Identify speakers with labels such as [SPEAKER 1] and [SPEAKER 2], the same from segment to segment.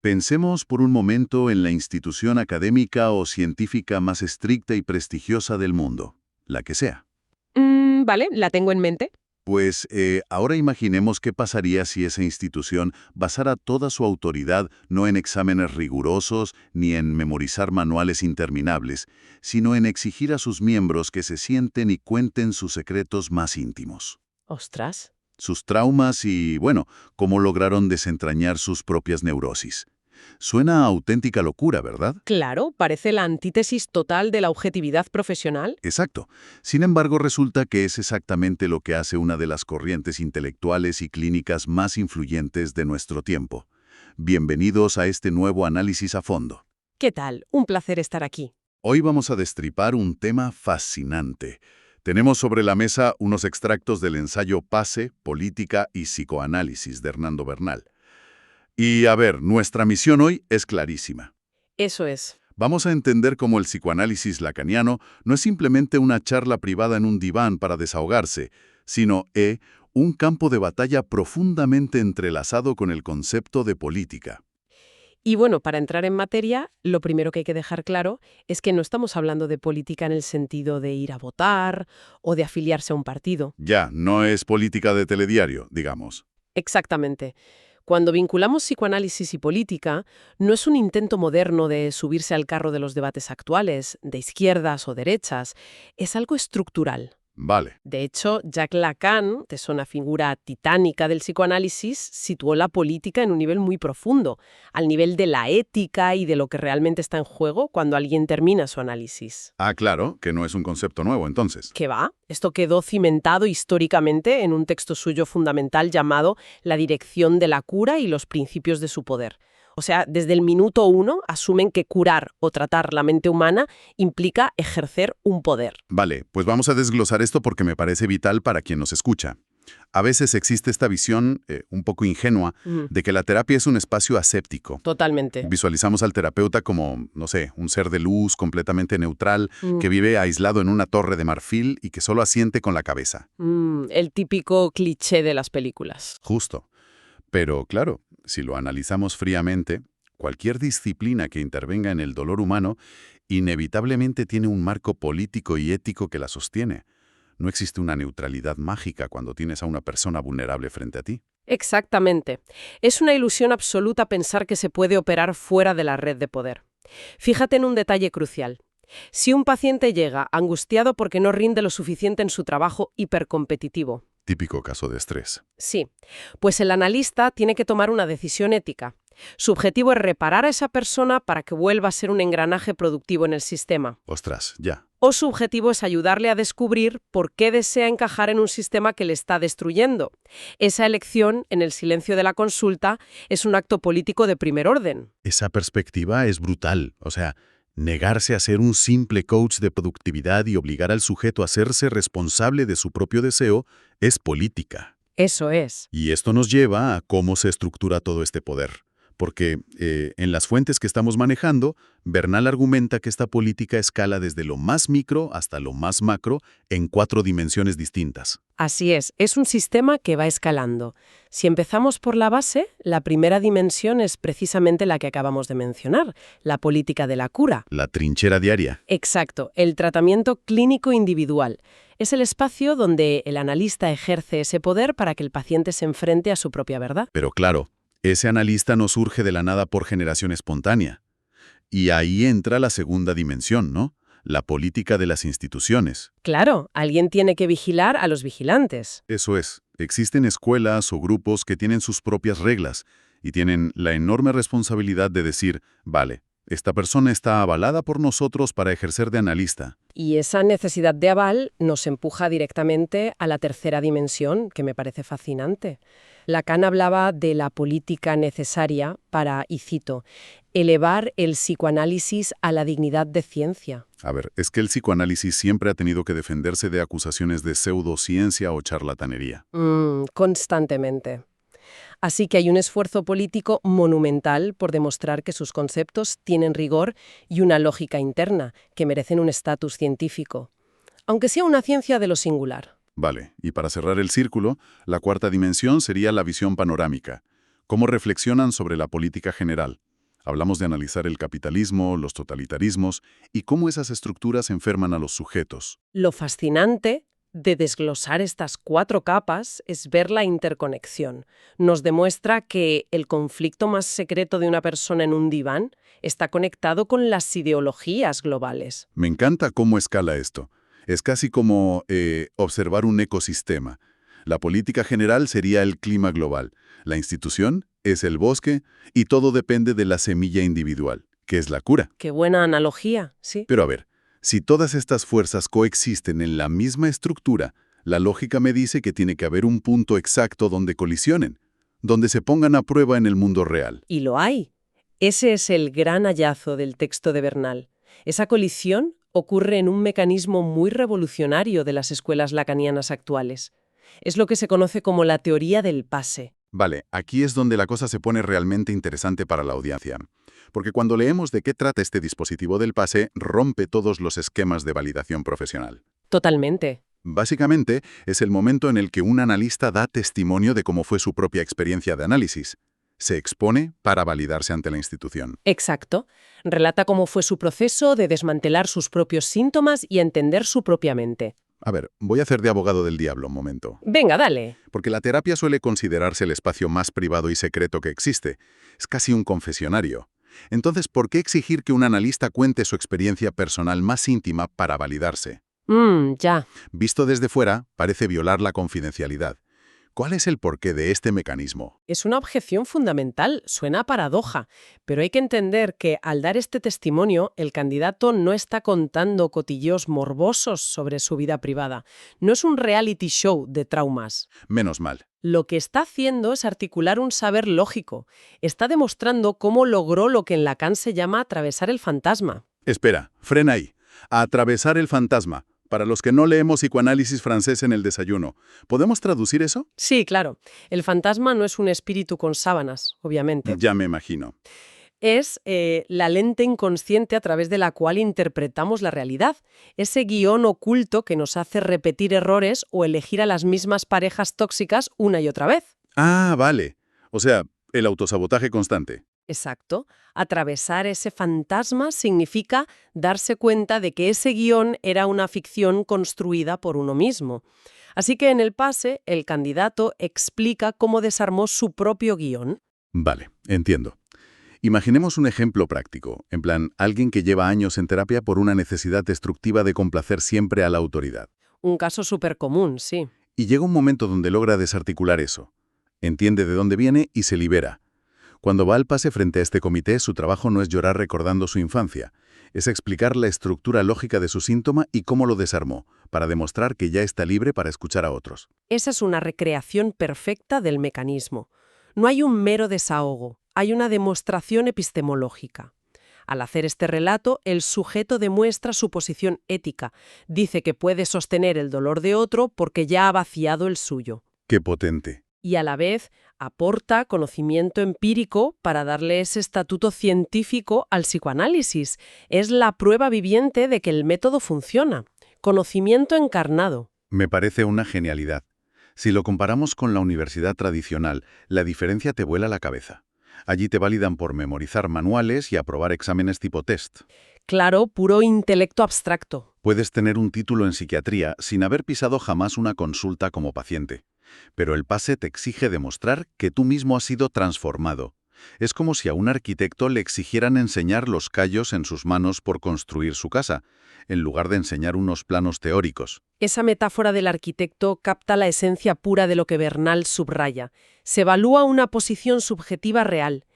[SPEAKER 1] Pensemos por un momento en la institución académica o científica más estricta y prestigiosa del mundo, la que sea.
[SPEAKER 2] Vale, la tengo en mente.
[SPEAKER 1] Pues ahora imaginemos qué pasaría si esa institución basara toda su autoridad no en exámenes rigurosos ni en memorizar manuales interminables, sino en exigir a sus miembros que se sienten y cuenten sus secretos más íntimos.
[SPEAKER 2] Ostras.
[SPEAKER 1] Sus traumas y, bueno, cómo lograron desentrañar sus propias neurosis. Suena a auténtica locura, ¿verdad?
[SPEAKER 2] Claro, parece la antítesis total de la objetividad profesional.
[SPEAKER 1] Exacto. Sin embargo, resulta que es exactamente lo que hace una de las corrientes intelectuales y clínicas más influyentes de nuestro tiempo. Bienvenidos a este nuevo análisis a fondo.
[SPEAKER 2] ¿Qué tal? Un placer estar aquí.
[SPEAKER 1] Hoy vamos a destripar un tema fascinante. Tenemos sobre la mesa unos extractos del ensayo Pase, Política y Psicoanálisis de Hernando Bernal. Y a ver, nuestra misión hoy es clarísima.
[SPEAKER 2] Eso es.
[SPEAKER 1] Vamos a entender cómo el psicoanálisis lacaniano no es simplemente una charla privada en un diván para desahogarse, sino un campo de batalla profundamente entrelazado con el concepto de política.
[SPEAKER 2] Y bueno, para entrar en materia, lo primero que hay que dejar claro es que no estamos hablando de política en el sentido de ir a votar o de afiliarse a un partido.
[SPEAKER 1] Ya, no es política de telediario, digamos.
[SPEAKER 2] Exactamente. Cuando vinculamos psicoanálisis y política, no es un intento moderno de subirse al carro de los debates actuales, de izquierdas o derechas, es algo estructural.
[SPEAKER 1] Vale.
[SPEAKER 2] De hecho, Jacques Lacan, que es una figura titánica del psicoanálisis, situó la política en un nivel muy profundo, al nivel de la ética y de lo que realmente está en juego cuando alguien termina su análisis.
[SPEAKER 1] Ah, claro, que no es un concepto nuevo, entonces.
[SPEAKER 2] ¿Qué va? Esto quedó cimentado históricamente en un texto suyo fundamental llamado La dirección de la cura y los principios de su poder. O sea, desde el minuto uno asumen que curar o tratar la mente humana implica ejercer un poder.
[SPEAKER 1] Vale, pues vamos a desglosar esto porque me parece vital para quien nos escucha. A veces existe esta visión, un poco ingenua, de que la terapia es un espacio aséptico.
[SPEAKER 2] Totalmente.
[SPEAKER 1] Visualizamos al terapeuta como, no sé, un ser de luz completamente neutral, que vive aislado en una torre de marfil y que solo asiente con la cabeza.
[SPEAKER 2] El típico cliché de las películas.
[SPEAKER 1] Justo. Pero claro, si lo analizamos fríamente, cualquier disciplina que intervenga en el dolor humano inevitablemente tiene un marco político y ético que la sostiene. No existe una neutralidad mágica cuando tienes a una persona vulnerable frente a ti.
[SPEAKER 2] Exactamente. Es una ilusión absoluta pensar que se puede operar fuera de la red de poder. Fíjate en un detalle crucial. Si un paciente llega angustiado porque no rinde lo suficiente en su trabajo hipercompetitivo.
[SPEAKER 1] Típico caso de estrés.
[SPEAKER 2] Sí, pues el analista tiene que tomar una decisión ética. Su objetivo es reparar a esa persona para que vuelva a ser un engranaje productivo en el sistema.
[SPEAKER 1] Ostras, ya.
[SPEAKER 2] O su objetivo es ayudarle a descubrir por qué desea encajar en un sistema que le está destruyendo. Esa elección, en el silencio de la consulta, es un acto político de primer orden.
[SPEAKER 1] Esa perspectiva es brutal. O sea, negarse a ser un simple coach de productividad y obligar al sujeto a hacerse responsable de su propio deseo es política.
[SPEAKER 2] Eso es.
[SPEAKER 1] Y esto nos lleva a cómo se estructura todo este poder. Porque en las fuentes que estamos manejando, Bernal argumenta que esta política escala desde lo más micro hasta lo más macro en 4 dimensiones distintas.
[SPEAKER 2] Así es un sistema que va escalando. Si empezamos por la base, la primera dimensión es precisamente la que acabamos de mencionar, la política de la cura.
[SPEAKER 1] La trinchera diaria.
[SPEAKER 2] Exacto, el tratamiento clínico individual. Es el espacio donde el analista ejerce ese poder para que el paciente se enfrente a su propia verdad.
[SPEAKER 1] Pero claro, ese analista no surge de la nada por generación espontánea. Y ahí entra la segunda dimensión, ¿no? La política de las instituciones.
[SPEAKER 2] Claro, alguien tiene que vigilar a los vigilantes.
[SPEAKER 1] Eso es. Existen escuelas o grupos que tienen sus propias reglas y tienen la enorme responsabilidad de decir, vale, esta persona está avalada por nosotros para ejercer de analista.
[SPEAKER 2] Y esa necesidad de aval nos empuja directamente a la tercera dimensión, que me parece fascinante. Lacan hablaba de la política necesaria para, y cito, elevar el psicoanálisis a la dignidad de ciencia.
[SPEAKER 1] A ver, es que el psicoanálisis siempre ha tenido que defenderse de acusaciones de pseudociencia o charlatanería.
[SPEAKER 2] Constantemente. Así que hay un esfuerzo político monumental por demostrar que sus conceptos tienen rigor y una lógica interna, que merecen un estatus científico, aunque sea una ciencia de lo singular.
[SPEAKER 1] Vale, y para cerrar el círculo, la cuarta dimensión sería la visión panorámica. ¿Cómo reflexionan sobre la política general? Hablamos de analizar el capitalismo, los totalitarismos y cómo esas estructuras enferman a los sujetos.
[SPEAKER 2] Lo fascinante de desglosar estas 4 capas es ver la interconexión. Nos demuestra que el conflicto más secreto de una persona en un diván está conectado con las ideologías globales.
[SPEAKER 1] Me encanta cómo escala esto. Es casi como observar un ecosistema. La política general sería el clima global. La institución es el bosque y todo depende de la semilla individual, que es la cura.
[SPEAKER 2] Qué buena analogía, sí.
[SPEAKER 1] Pero a ver, si todas estas fuerzas coexisten en la misma estructura, la lógica me dice que tiene que haber un punto exacto donde colisionen, donde se pongan a prueba en el mundo real.
[SPEAKER 2] Y lo hay. Ese es el gran hallazgo del texto de Bernal. Esa colisión ocurre en un mecanismo muy revolucionario de las escuelas lacanianas actuales. Es lo que se conoce como la teoría del pase.
[SPEAKER 1] Vale, aquí es donde la cosa se pone realmente interesante para la audiencia. Porque cuando leemos de qué trata este dispositivo del pase, rompe todos los esquemas de validación profesional.
[SPEAKER 2] Totalmente.
[SPEAKER 1] Básicamente, es el momento en el que un analista da testimonio de cómo fue su propia experiencia de análisis. Se expone para validarse ante la institución.
[SPEAKER 2] Exacto. Relata cómo fue su proceso de desmantelar sus propios síntomas y entender su propia mente.
[SPEAKER 1] A ver, voy a hacer de abogado del diablo un momento.
[SPEAKER 2] Venga, dale.
[SPEAKER 1] Porque la terapia suele considerarse el espacio más privado y secreto que existe. Es casi un confesionario. Entonces, ¿por qué exigir que un analista cuente su experiencia personal más íntima para validarse?
[SPEAKER 2] Ya.
[SPEAKER 1] Visto desde fuera, parece violar la confidencialidad. ¿Cuál es el porqué de este mecanismo?
[SPEAKER 2] Es una objeción fundamental, suena a paradoja, pero hay que entender que al dar este testimonio, el candidato no está contando cotilleos morbosos sobre su vida privada. No es un reality show de traumas.
[SPEAKER 1] Menos mal.
[SPEAKER 2] Lo que está haciendo es articular un saber lógico. Está demostrando cómo logró lo que en Lacan se llama atravesar el fantasma.
[SPEAKER 1] Espera, frena ahí. Atravesar el fantasma. Para los que no leemos psicoanálisis francés en el desayuno, ¿podemos traducir eso?
[SPEAKER 2] Sí, claro. El fantasma no es un espíritu con sábanas, obviamente.
[SPEAKER 1] Ya me imagino.
[SPEAKER 2] Es la lente inconsciente a través de la cual interpretamos la realidad. Ese guión oculto que nos hace repetir errores o elegir a las mismas parejas tóxicas una y otra vez.
[SPEAKER 1] Ah, vale. O sea, el autosabotaje constante.
[SPEAKER 2] Exacto. Atravesar ese fantasma significa darse cuenta de que ese guión era una ficción construida por uno mismo. Así que en el pase, el candidato explica cómo desarmó su propio guión.
[SPEAKER 1] Vale, entiendo. Imaginemos un ejemplo práctico, en plan, alguien que lleva años en terapia por una necesidad destructiva de complacer siempre a la autoridad.
[SPEAKER 2] Un caso súper común, sí.
[SPEAKER 1] Y llega un momento donde logra desarticular eso. Entiende de dónde viene y se libera. Cuando va al pase frente a este comité, su trabajo no es llorar recordando su infancia, es explicar la estructura lógica de su síntoma y cómo lo desarmó, para demostrar que ya está libre para escuchar a otros.
[SPEAKER 2] Esa es una recreación perfecta del mecanismo. No hay un mero desahogo, hay una demostración epistemológica. Al hacer este relato, el sujeto demuestra su posición ética. Dice que puede sostener el dolor de otro porque ya ha vaciado el suyo.
[SPEAKER 1] ¡Qué potente!
[SPEAKER 2] Y a la vez aporta conocimiento empírico para darle ese estatuto científico al psicoanálisis. Es la prueba viviente de que el método funciona. Conocimiento encarnado.
[SPEAKER 1] Me parece una genialidad. Si lo comparamos con la universidad tradicional, la diferencia te vuela la cabeza. Allí te validan por memorizar manuales y aprobar exámenes tipo test.
[SPEAKER 2] Claro, puro intelecto abstracto.
[SPEAKER 1] Puedes tener un título en psiquiatría sin haber pisado jamás una consulta como paciente. Pero el pase te exige demostrar que tú mismo has sido transformado. Es como si a un arquitecto le exigieran enseñar los callos en sus manos por construir su casa, en lugar de enseñar unos planos teóricos.
[SPEAKER 2] Esa metáfora del arquitecto capta la esencia pura de lo que Bernal subraya. Se evalúa una posición subjetiva real.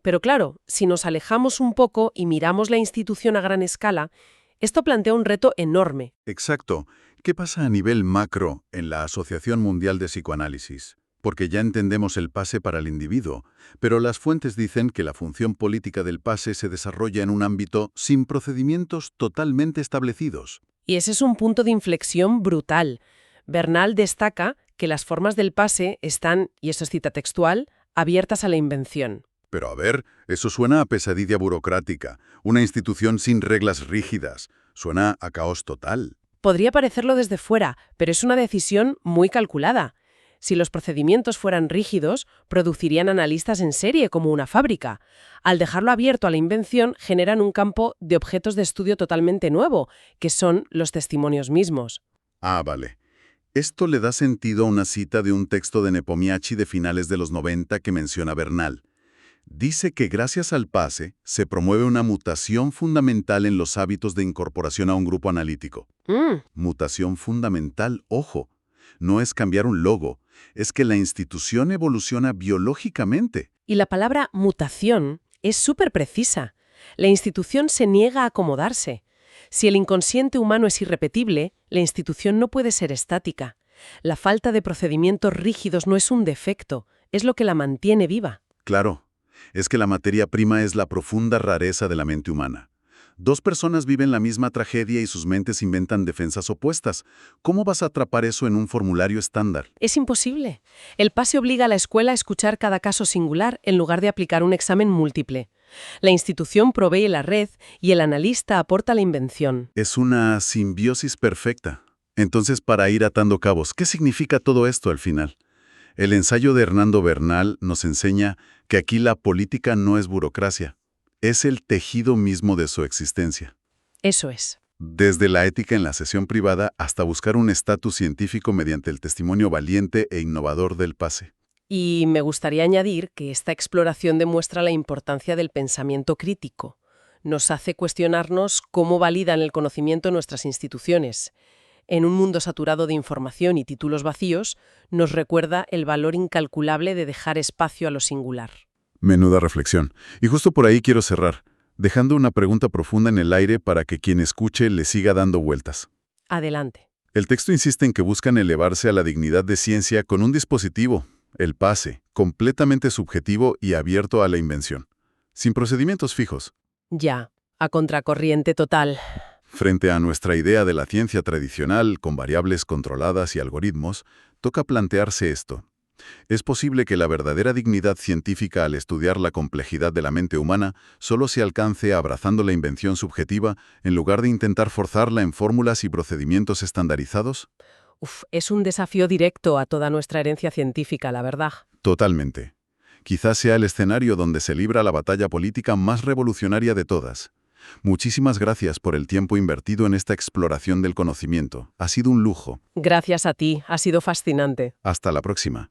[SPEAKER 2] Pero claro, si nos alejamos un poco y miramos la institución a gran escala, esto plantea un reto enorme.
[SPEAKER 1] Exacto. ¿Qué pasa a nivel macro en la Asociación Mundial de Psicoanálisis? Porque ya entendemos el pase para el individuo, pero las fuentes dicen que la función política del pase se desarrolla en un ámbito sin procedimientos totalmente establecidos.
[SPEAKER 2] Y ese es un punto de inflexión brutal. Bernal destaca que las formas del pase están, y esto es cita textual, abiertas a la invención.
[SPEAKER 1] Pero a ver, eso suena a pesadilla burocrática, una institución sin reglas rígidas. Suena a caos total.
[SPEAKER 2] Podría parecerlo desde fuera, pero es una decisión muy calculada. Si los procedimientos fueran rígidos, producirían analistas en serie como una fábrica. Al dejarlo abierto a la invención, generan un campo de objetos de estudio totalmente nuevo, que son los testimonios mismos.
[SPEAKER 1] Ah, vale. Esto le da sentido a una cita de un texto de Nepomniachtchi de finales de los 90 que menciona Bernal. Dice que gracias al PASE se promueve una mutación fundamental en los hábitos de incorporación a un grupo analítico. Mutación fundamental, ojo, no es cambiar un logo, es que la institución evoluciona biológicamente.
[SPEAKER 2] Y la palabra mutación es súper precisa. La institución se niega a acomodarse. Si el inconsciente humano es irrepetible, la institución no puede ser estática. La falta de procedimientos rígidos no es un defecto, es lo que la mantiene viva.
[SPEAKER 1] Claro, es que la materia prima es la profunda rareza de la mente humana. Dos personas viven la misma tragedia y sus mentes inventan defensas opuestas. ¿Cómo vas a atrapar eso en un formulario estándar?
[SPEAKER 2] Es imposible. El PASE obliga a la escuela a escuchar cada caso singular en lugar de aplicar un examen múltiple. La institución provee la red y el analista aporta la invención.
[SPEAKER 1] Es una simbiosis perfecta. Entonces, para ir atando cabos, ¿qué significa todo esto al final? El ensayo de Hernando Bernal nos enseña que aquí la política no es burocracia. Es el tejido mismo de su existencia.
[SPEAKER 2] Eso es.
[SPEAKER 1] Desde la ética en la sesión privada hasta buscar un estatus científico mediante el testimonio valiente e innovador del PASE.
[SPEAKER 2] Y me gustaría añadir que esta exploración demuestra la importancia del pensamiento crítico. Nos hace cuestionarnos cómo validan el conocimiento nuestras instituciones. En un mundo saturado de información y títulos vacíos, nos recuerda el valor incalculable de dejar espacio a lo singular.
[SPEAKER 1] Menuda reflexión. Y justo por ahí quiero cerrar, dejando una pregunta profunda en el aire para que quien escuche le siga dando vueltas.
[SPEAKER 2] Adelante.
[SPEAKER 1] El texto insiste en que buscan elevarse a la dignidad de ciencia con un dispositivo, el PASE, completamente subjetivo y abierto a la invención, sin procedimientos fijos.
[SPEAKER 2] Ya, a contracorriente total.
[SPEAKER 1] Frente a nuestra idea de la ciencia tradicional, con variables controladas y algoritmos, toca plantearse esto. Es posible que la verdadera dignidad científica al estudiar la complejidad de la mente humana solo se alcance abrazando la invención subjetiva en lugar de intentar forzarla en fórmulas y procedimientos estandarizados.
[SPEAKER 2] Es un desafío directo a toda nuestra herencia científica, la verdad.
[SPEAKER 1] Totalmente. Quizás sea el escenario donde se libra la batalla política más revolucionaria de todas. Muchísimas gracias por el tiempo invertido en esta exploración del conocimiento. Ha sido un lujo.
[SPEAKER 2] Gracias a ti, ha sido fascinante.
[SPEAKER 1] Hasta la próxima.